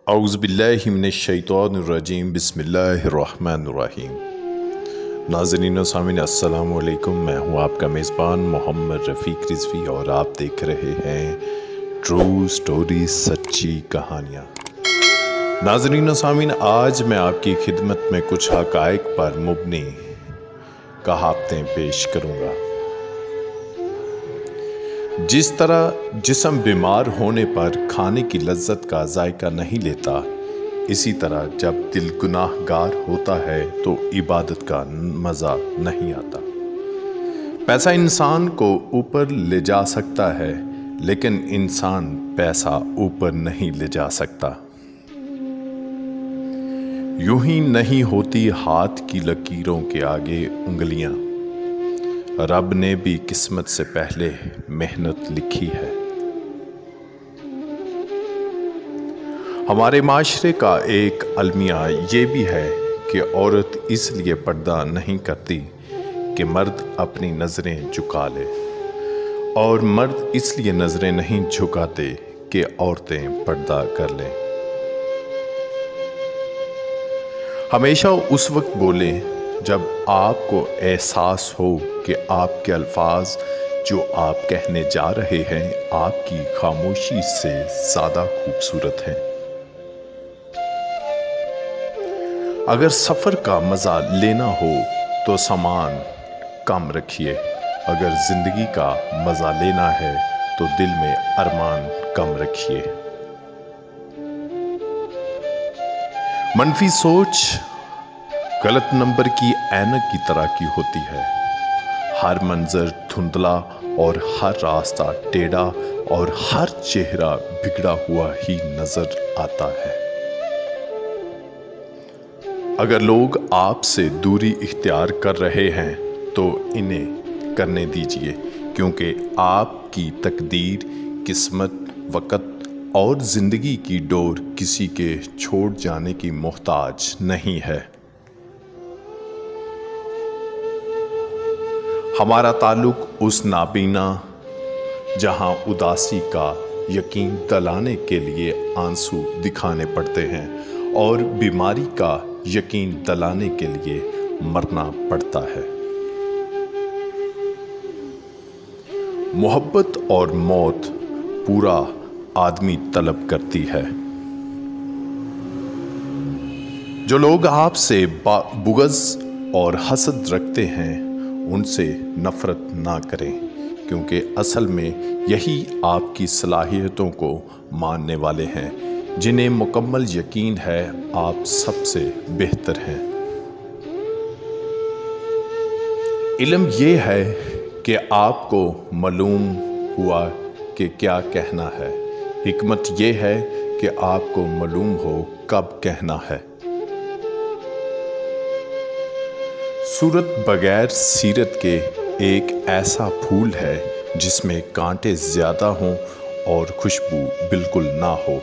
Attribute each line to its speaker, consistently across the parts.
Speaker 1: औज़ुबिल्लाहि मिनश्शैतानिर्रजीम बिस्मिल्लाहिर्रहमानिर्रहीम। नाज़रीन व सामीन अस्सलामु अलैकुम। मैं हूँ आपका मेज़बान मोहम्मद रफ़ीक रिज़वी और आप देख रहे हैं ट्रू स्टोरी, सच्ची कहानियाँ। नाज़रीन व सामीन, आज मैं आपकी खिदमत में कुछ हक़ाइक़ पर मुबनी कहावतें पेश करूँगा। जिस तरह जिस्म बीमार होने पर खाने की लज्जत का जायका नहीं लेता, इसी तरह जब दिल गुनाहगार होता है तो इबादत का मज़ा नहीं आता। पैसा इंसान को ऊपर ले जा सकता है, लेकिन इंसान पैसा ऊपर नहीं ले जा सकता। यूं ही नहीं होती हाथ की लकीरों के आगे उंगलियां, रब ने भी किस्मत से पहले मेहनत लिखी है। हमारे माशरे का एक अलमिया ये भी है कि औरत इसलिए पर्दा नहीं करती कि मर्द अपनी नज़रें झुका ले, और मर्द इसलिए नज़रें नहीं झुकाते कि औरतें पर्दा कर लें। हमेशा उस वक्त बोलें जब आपको एहसास हो कि आपके अल्फाज जो आप कहने जा रहे हैं आपकी खामोशी से ज़्यादा खूबसूरत हैं। अगर सफ़र का मज़ा लेना हो तो सामान कम रखिए, अगर ज़िंदगी का मज़ा लेना है तो दिल में अरमान कम रखिए। मनफी सोच गलत नंबर की ऐनक की तरह की होती है। हर मंजर धुंधला और हर रास्ता टेढ़ा और हर चेहरा बिगड़ा हुआ ही नजर आता है। अगर लोग आपसे दूरी इख्तियार कर रहे हैं तो इन्हें करने दीजिए, क्योंकि आपकी तकदीर, किस्मत, वक़्त और ज़िंदगी की डोर किसी के छोड़ जाने की मोहताज नहीं है। हमारा ताल्लुक उस नाबीना जहां उदासी का यकीन दिलाने के लिए आंसू दिखाने पड़ते हैं और बीमारी का यकीन दिलाने के लिए मरना पड़ता है। मोहब्बत और मौत पूरा आदमी तलब करती है। जो लोग आपसे बुग़्ज़ और हसद रखते हैं उनसे नफ़रत ना करें, क्योंकि असल में यही आपकी सलाहियतों को मानने वाले हैं, जिन्हें मुकम्मल यकीन है आप सबसे बेहतर हैं। इल्म ये है कि आपको मालूम हुआ कि क्या कहना है, हिकमत ये है कि आपको मालूम हो कब कहना है। सूरत बगैर सीरत के एक ऐसा फूल है जिसमें कांटे ज़्यादा हों और खुशबू बिल्कुल ना हो।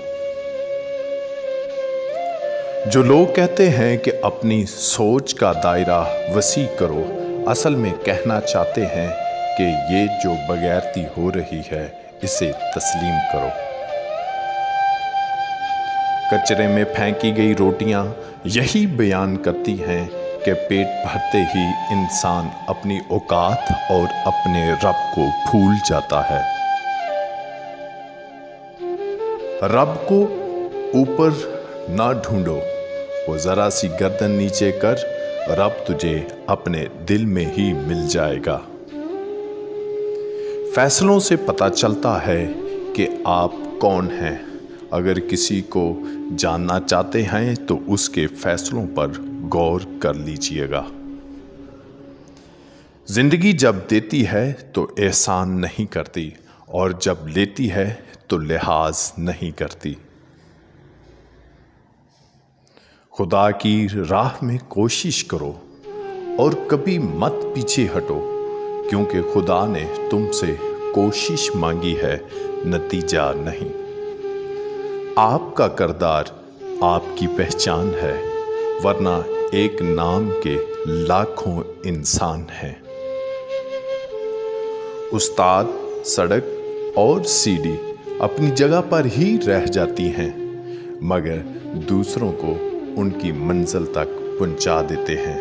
Speaker 1: जो लोग कहते हैं कि अपनी सोच का दायरा वसी करो, असल में कहना चाहते हैं कि ये जो बगैरती हो रही है इसे तस्लीम करो। कचरे में फेंकी गई रोटियां यही बयान करती हैं कि पेट भरते ही इंसान अपनी औकात और अपने रब को भूल जाता है। रब को ऊपर ना ढूंढो, वो जरा सी गर्दन नीचे कर, रब तुझे अपने दिल में ही मिल जाएगा। फैसलों से पता चलता है कि आप कौन हैं। अगर किसी को जानना चाहते हैं तो उसके फैसलों पर गौर कर लीजिएगा। जिंदगी जब देती है तो एहसान नहीं करती, और जब लेती है तो लिहाज नहीं करती। खुदा की राह में कोशिश करो और कभी मत पीछे हटो, क्योंकि खुदा ने तुमसे कोशिश मांगी है, नतीजा नहीं। आपका किरदार आपकी पहचान है, वरना एक नाम के लाखों इंसान हैं। उस्ताद, सड़क और सीढ़ी अपनी जगह पर ही रह जाती हैं, मगर दूसरों को उनकी मंजिल तक पहुंचा देते हैं।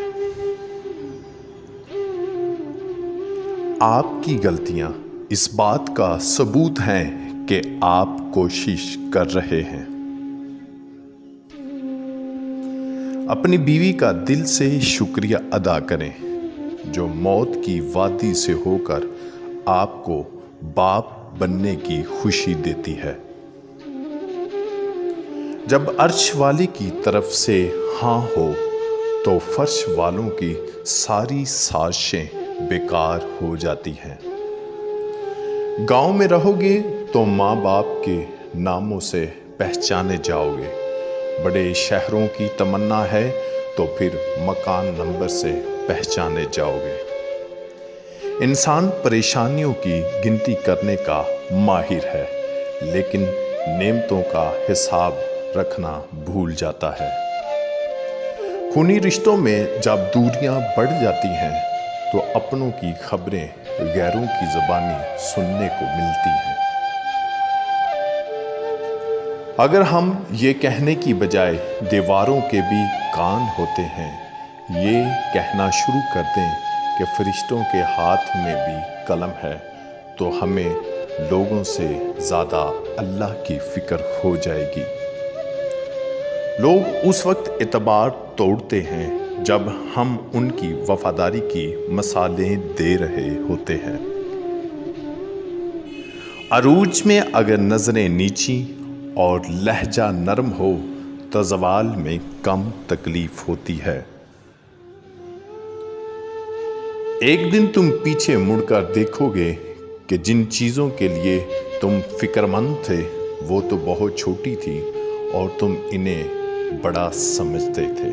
Speaker 1: आपकी गलतियां इस बात का सबूत हैं कि आप कोशिश कर रहे हैं। अपनी बीवी का दिल से शुक्रिया अदा करें जो मौत की वादी से होकर आपको बाप बनने की खुशी देती है। जब अर्श वाले की तरफ से हाँ हो तो फर्श वालों की सारी साजिशें बेकार हो जाती हैं। गांव में रहोगे तो माँ बाप के नामों से पहचाने जाओगे। बड़े शहरों की तमन्ना है तो फिर मकान नंबर से पहचाने जाओगे। इंसान परेशानियों की गिनती करने का माहिर है, लेकिन नेमतों का हिसाब रखना भूल जाता है। खूनी रिश्तों में जब दूरियां बढ़ जाती हैं तो अपनों की खबरें गैरों की ज़बानी सुनने को मिलती हैं। अगर हम ये कहने की बजाय दीवारों के भी कान होते हैं, ये कहना शुरू कर दें कि फरिश्तों के हाथ में भी कलम है, तो हमें लोगों से ज़्यादा अल्लाह की फ़िक्र हो जाएगी। लोग उस वक्त एतबार तोड़ते हैं जब हम उनकी वफादारी की मिसालें दे रहे होते हैं। अरूज में अगर नज़रें नीची और लहजा नरम हो तो ज़वाल में कम तकलीफ होती है। एक दिन तुम पीछे मुड़कर देखोगे कि जिन चीज़ों के लिए तुम फिक्रमंद थे वो तो बहुत छोटी थी और तुम इन्हें बड़ा समझते थे।